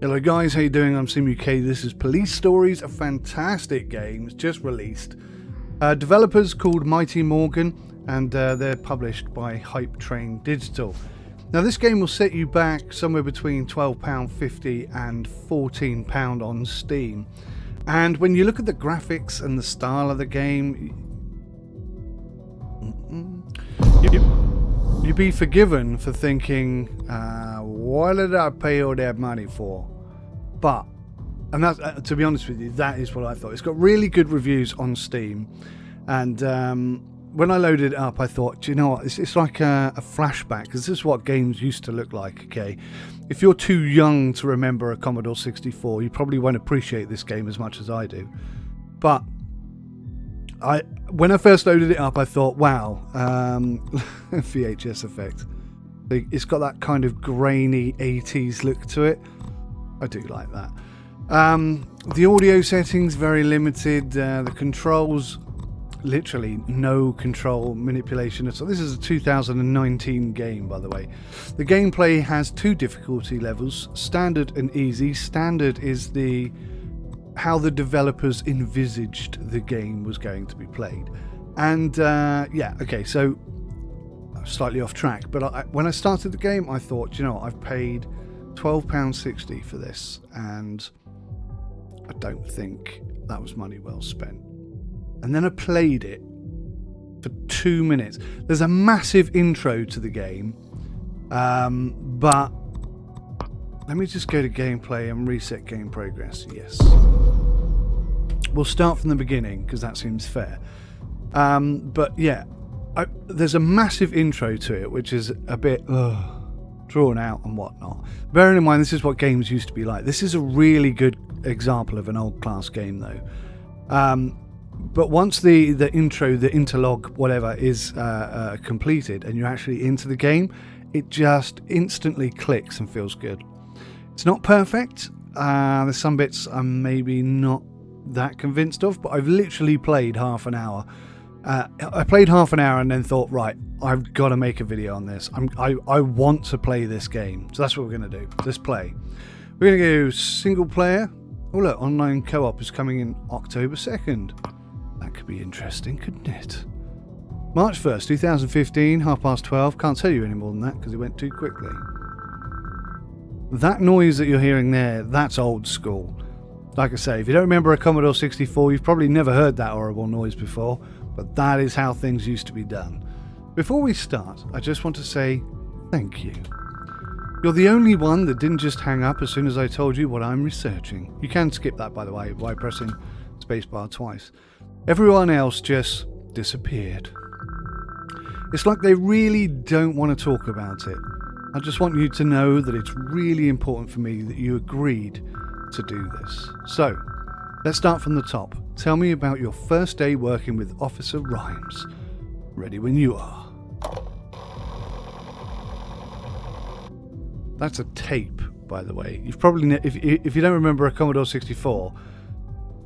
Hello guys, how you doing? I'm SimUK. This is Police Stories, a fantastic game. It's just released. Developers called Mighty Morgan, and they're published by Hype Train Digital. Now this game will set you back somewhere between £12.50 and £14 on Steam. And when you look at the graphics and the style of the game, you'd be forgiven for thinking, what did I pay all that money for? But, and that's, to be honest with you, that is what I thought. It's got really good reviews on Steam, and when I loaded it up, I thought, do you know what, it's like a flashback, because this is what games used to look like, okay? If you're too young to remember a Commodore 64, you probably won't appreciate this game as much as I do. But when I first loaded it up, I thought, wow, VHS effect. It's got that kind of grainy 80s look to it. I do like that. The audio settings, very limited. The controls, literally no control manipulation. So this is a 2019 game, by the way. The gameplay has two difficulty levels, standard and easy. Standard is how the developers envisaged the game was going to be played. And yeah, okay, so I'm slightly off track, but when I started the game, I thought, you know what, I've paid £12.60 for this, and I don't think that was money well spent. And then I played it for 2 minutes. There's a massive intro to the game, but let me just go to gameplay and reset game progress. Yes. We'll start from the beginning because that seems fair. But yeah, there's a massive intro to it, which is a bit drawn out and whatnot. Bearing in mind, this is what games used to be like. This is a really good example of an old class game, though. But once the intro, the interlog, whatever, is completed and you're actually into the game, it just instantly clicks and feels good. It's not perfect. There's some bits I'm maybe not that convinced of, but I've literally played half an hour. I played half an hour and then thought, right, I've got to make a video on this. I want to play this game. So that's what we're going to do. Let's play. We're going to go single player. Oh look, online co-op is coming in October 2nd. That could be interesting, couldn't it? March 1st, 2015, 12:30. Can't tell you any more than that because it went too quickly. That noise that you're hearing there, that's old school. Like I say, if you don't remember a Commodore 64, you've probably never heard that horrible noise before, but that is how things used to be done. Before we start, I just want to say thank you. You're the only one that didn't just hang up as soon as I told you what I'm researching. You can skip that, by the way, by pressing spacebar twice. Everyone else just disappeared. It's like they really don't want to talk about it. I just want you to know that it's really important for me that you agreed to do this. So, let's start from the top. Tell me about your first day working with Officer Rhymes. Ready when you are. That's a tape, by the way. You've probably, if you don't remember a Commodore 64,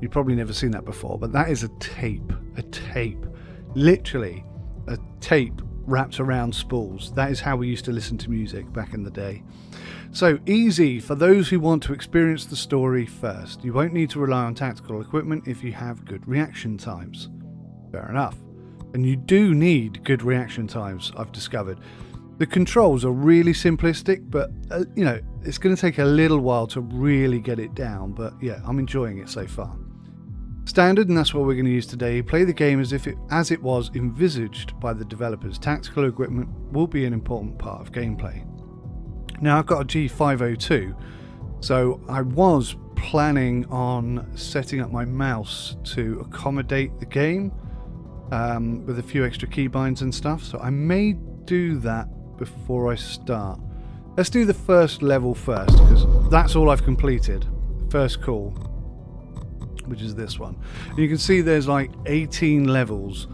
you've probably never seen that before, but that is a tape. A tape. Literally, a tape wrapped around spools. That is how we used to listen to music back in the day. So, easy for those who want to experience the story first. You won't need to rely on tactical equipment if you have good reaction times. Fair enough. And you do need good reaction times, I've discovered. The controls are really simplistic, but you know, it's going to take a little while to really get it down, but yeah, I'm enjoying it so far. Standard, and that's what we're going to use today. Play the game as it was envisaged by the developers. Tactical equipment will be an important part of gameplay. Now I've got a G502, so I was planning on setting up my mouse to accommodate the game with a few extra keybinds and stuff, so I may do that before I start. Let's do the first level first, because that's all I've completed. First call, which is this one. And you can see there's like 18 levels,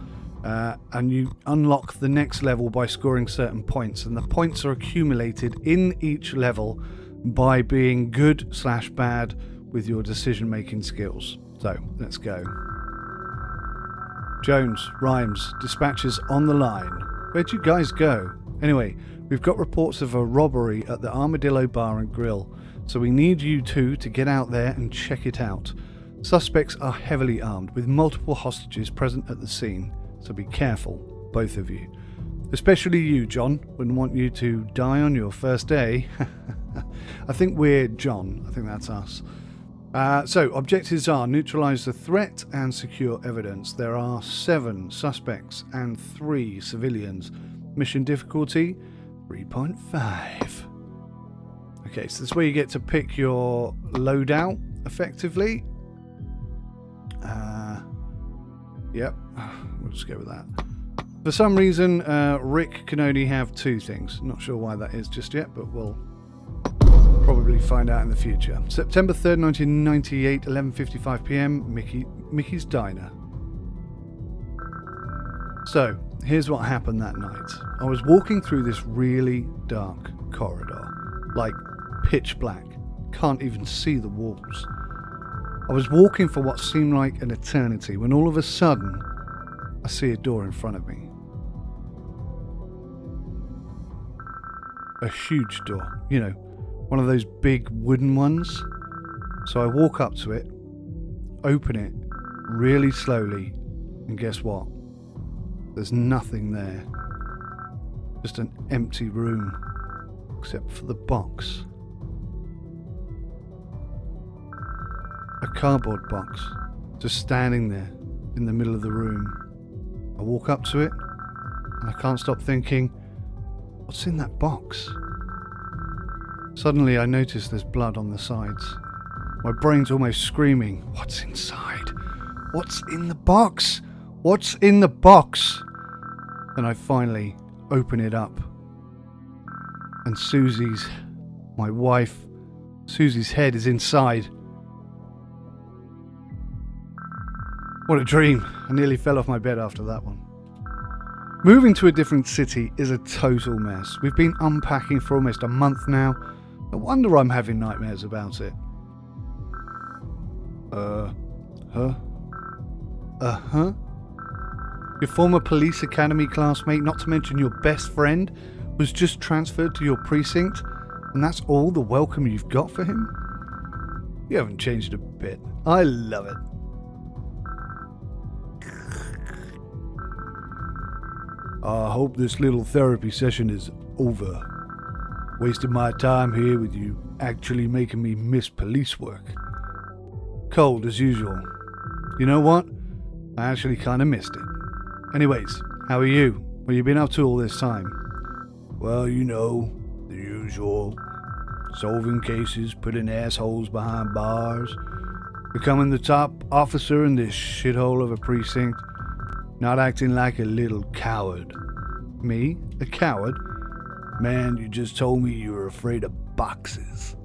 and you unlock the next level by scoring certain points, and the points are accumulated in each level by being good/bad with your decision making skills. So let's go. Jones, Rhymes, dispatchers on the line. Where'd you guys go? Anyway, we've got reports of a robbery at the Armadillo Bar and Grill, so we need you two to get out there and check it out. Suspects are heavily armed, with multiple hostages present at the scene, so be careful, both of you. Especially you, John. Wouldn't want you to die on your first day. I think we're John. I think that's us. So, objectives are neutralise the threat and secure evidence. There are 7 suspects and 3 civilians. Mission difficulty 3.5. Okay, so this is where you get to pick your loadout, effectively. Yep, we'll just go with that. For some reason, Rick can only have 2 things. Not sure why that is just yet, but we'll probably find out in the future. September 3rd, 1998, 11:55 p.m, Mickey's Diner. So, here's what happened that night. I was walking through this really dark corridor, like pitch black, can't even see the walls. I was walking for what seemed like an eternity when all of a sudden I see a door in front of me. A huge door, you know, one of those big wooden ones. So I walk up to it, open it really slowly, and guess what? There's nothing there. Just an empty room, except for the box. A cardboard box, just standing there in the middle of the room. I walk up to it, and I can't stop thinking, what's in that box? Suddenly I notice there's blood on the sides. My brain's almost screaming, what's inside? What's in the box? What's in the box? And I finally open it up. And Susie's, my wife, Susie's head is inside. What a dream. I nearly fell off my bed after that one. Moving to a different city is a total mess. We've been unpacking for almost a month now. No wonder I'm having nightmares about it. Your former police academy classmate, not to mention your best friend, was just transferred to your precinct, and that's all the welcome you've got for him? You haven't changed a bit. I love it. I hope this little therapy session is over. Wasted my time here with you actually making me miss police work. Cold as usual. You know what? I actually kind of missed it. Anyways, how are you? What have you been up to all this time? Well, you know, the usual. Solving cases, putting assholes behind bars, becoming the top officer in this shithole of a precinct, not acting like a little coward. Me? A coward? Man, you just told me you were afraid of boxes.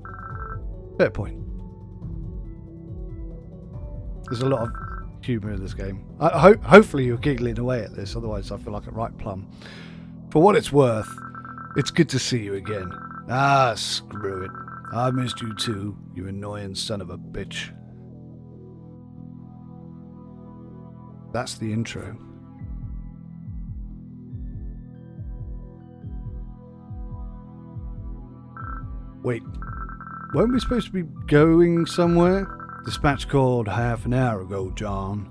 Fair point. There's a lot of humour in this game. Hopefully you're giggling away at this, otherwise I feel like a right plum. For what it's worth, it's good to see you again. Ah, screw it. I missed you too, you annoying son of a bitch. That's the intro. Wait, weren't we supposed to be going somewhere? Dispatch called half an hour ago, John.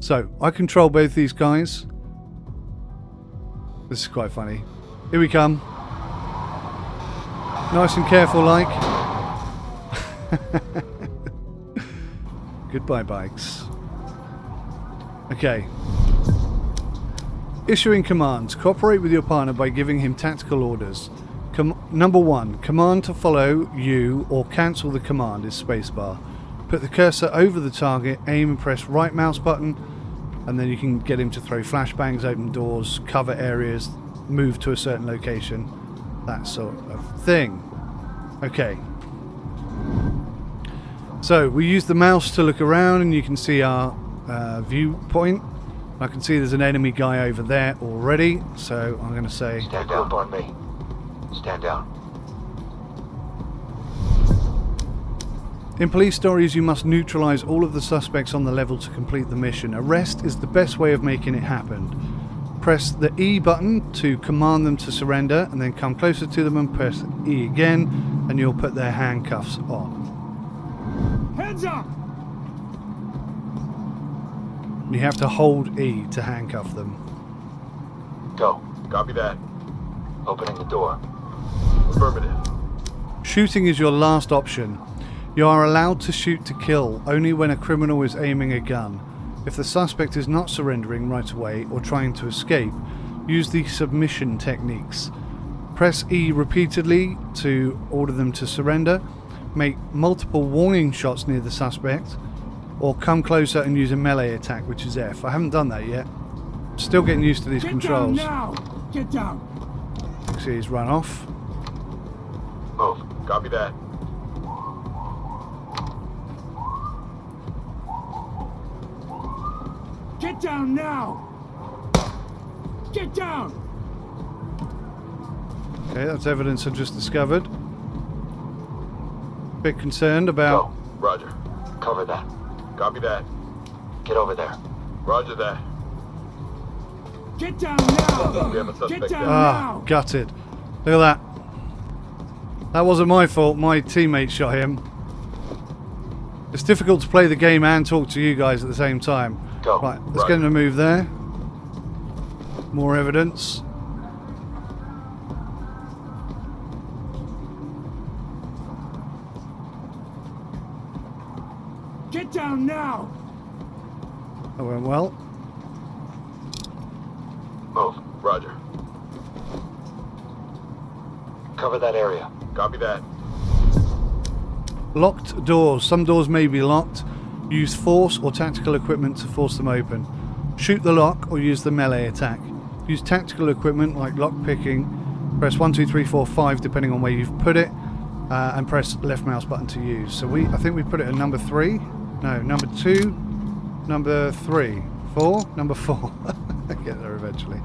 So, I control both these guys. This is quite funny. Here we come. Nice and careful like. Goodbye, bikes. Okay. Issuing commands. Cooperate with your partner by giving him tactical orders. Number 1. Command to follow you or cancel the command is spacebar. Put the cursor over the target, aim and press right mouse button, and then you can get him to throw flashbangs, open doors, cover areas, move to a certain location, that sort of thing. Okay. So we use the mouse to look around and you can see our viewpoint. I can see there's an enemy guy over there already, so I'm going to say... Stand down on me. Stand down. In police stories, you must neutralize all of the suspects on the level to complete the mission. Arrest is the best way of making it happen. press the E button to command them to surrender, and then come closer to them and press E again, and you'll put their handcuffs on. Hands up! You have to hold E to handcuff them. Go. Copy that. Opening the door. Affirmative. Shooting is your last option. You are allowed to shoot to kill only when a criminal is aiming a gun. If the suspect is not surrendering right away or trying to escape, use the submission techniques. Press E repeatedly to order them to surrender, make multiple warning shots near the suspect, or come closer and use a melee attack, which is F. I haven't done that yet. Still getting used to these controls. Get down now! Get down! See, he's run off. Move. Copy that. Get down now! Get down! Okay, that's evidence I just discovered. Bit concerned about... Go. Roger. Cover that. Copy that. Get over there. Roger that. Get down now! We have a suspect Get down down. Ah, now! gutted. Look at that. That wasn't my fault. My teammate shot him. It's difficult to play the game and talk to you guys at the same time. Go. Right, let's get him to move there. More evidence. Get down now! That went well. Move. Roger. Cover that area. Copy that. Locked doors. Some doors may be locked. Use force or tactical equipment to force them open. Shoot the lock or use the melee attack. Use tactical equipment like lock picking. Press 1, 2, 3, 4, 5 depending on where you've put it, and press left mouse button to use. So I think we put it at number 3. No, number 2, number 3, 4, number 4. I'll get there eventually.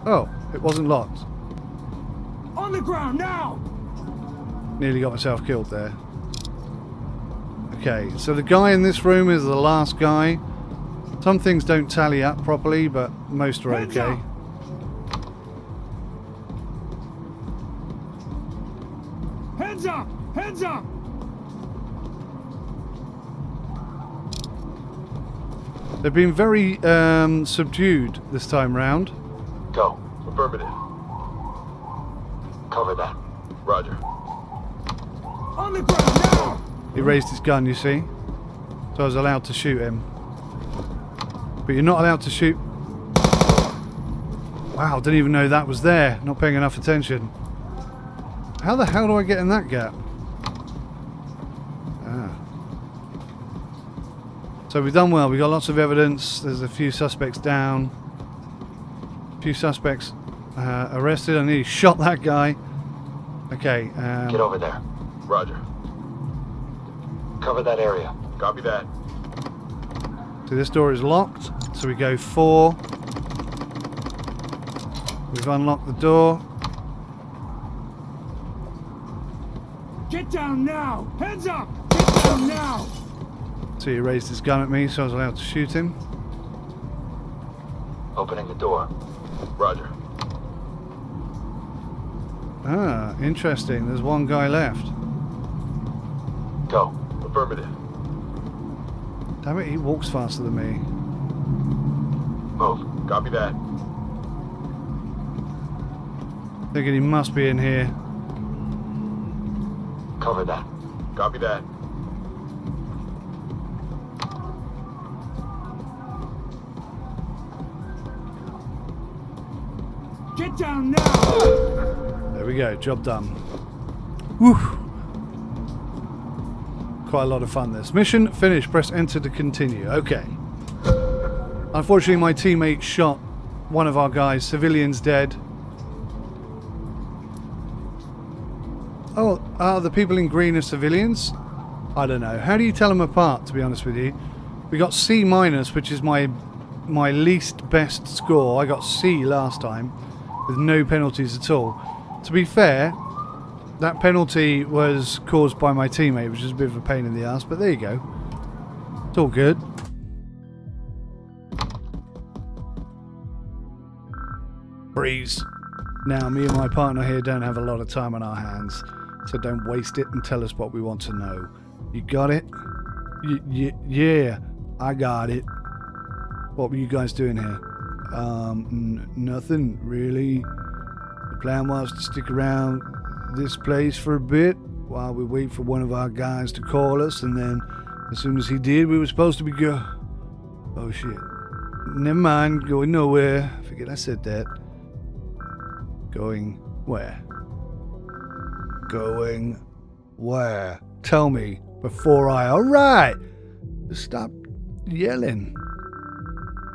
Oh, it wasn't locked. On the ground now! Nearly got myself killed there. Okay, so the guy in this room is the last guy. Some things don't tally up properly, but most are Hands okay. up! Hands up! Hands up! They've been very subdued this time round. Go. Affirmative. Cover that. Roger. On the ground now! He raised his gun, you see. So I was allowed to shoot him. But you're not allowed to shoot... Wow, didn't even know that was there. Not paying enough attention. How the hell do I get in that gap? Ah. So we've done well. We've got lots of evidence. There's a few suspects down. A few suspects arrested. I nearly shot that guy. Okay. Get over there. Roger. Cover that area. Copy that. So this door is locked. So we go 4. We've unlocked the door. Get down now! Hands up! Get down now! So he raised his gun at me, so I was allowed to shoot him. Opening the door. Roger. Ah, interesting. There's one guy left. Go. Affirmative. Damn it, he walks faster than me. Move. Copy that. Thinking he must be in here. Cover that. Copy that. Get down now! There we go, job done. Whew. Quite a lot of fun this. Mission finished. Press enter to continue. Okay. Unfortunately, my teammate shot one of our guys. Civilians dead. Oh, are the people in green are civilians? I don't know. How do you tell them apart, to be honest with you? We got C-, which is my least best score. I got C last time, with no penalties at all. To be fair, that penalty was caused by my teammate, which is a bit of a pain in the ass, but there you go. It's all good. stories. Now, me and my partner here don't have a lot of time on our hands, so don't waste it and tell us what we want to know. You got it? Yeah, I got it. What were you guys doing here? Nothing, really. The plan was to stick around this place for a bit while we wait for one of our guys to call us, and then as soon as he did, we were supposed to be Oh, shit. Never mind, going nowhere. Forget I said that. Going where? Going where? Tell me before I... Alright! Just stop yelling.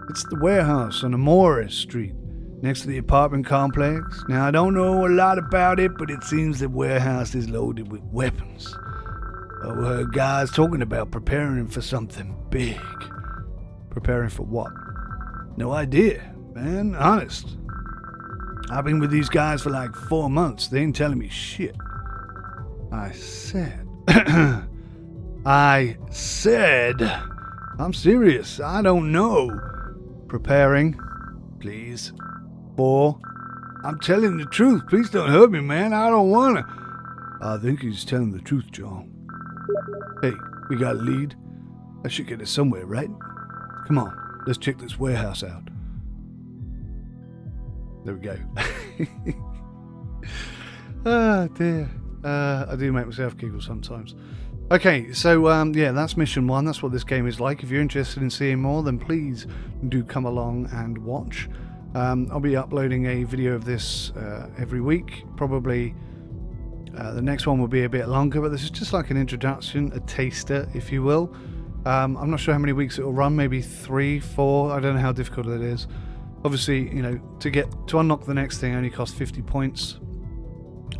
It's the warehouse on Amores Street, next to the apartment complex. Now, I don't know a lot about it, but it seems the warehouse is loaded with weapons. I heard guys talking about preparing for something big. Preparing for what? No idea, man. Honest. I've been with these guys for like 4 months. They ain't telling me shit. I said, I'm serious. I don't know. Preparing, please. I'm telling the truth. Please don't hurt me, man. I don't wanna. I think he's telling the truth, John. Hey, we got a lead. I should get it somewhere, right? Come on, let's check this warehouse out. There we go. Ah, dear. I do make myself giggle sometimes. Okay, so yeah, that's mission 1. That's what this game is like. If you're interested in seeing more, then please do come along and watch. I'll be uploading a video of this every week. Probably the next one will be a bit longer, but this is just like an introduction, a taster, if you will. I'm not sure how many weeks it will run, maybe 3, 4. I don't know how difficult it is. Obviously, you know, to unlock the next thing only costs 50 points,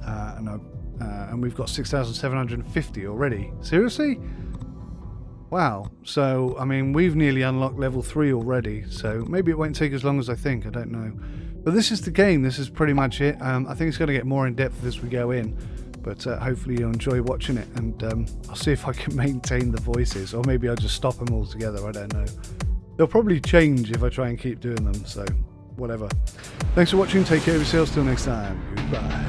and we've got 6,750 already. Seriously? Wow. So, I mean, we've nearly unlocked level 3 already, so maybe it won't take as long as I think, I don't know. But this is the game, this is pretty much it. I think it's going to get more in depth as we go in, but hopefully you'll enjoy watching it, and I'll see if I can maintain the voices, or maybe I'll just stop them altogether, I don't know. They'll probably change if I try and keep doing them, so whatever. Thanks for watching, take care of yourselves, till next time, goodbye.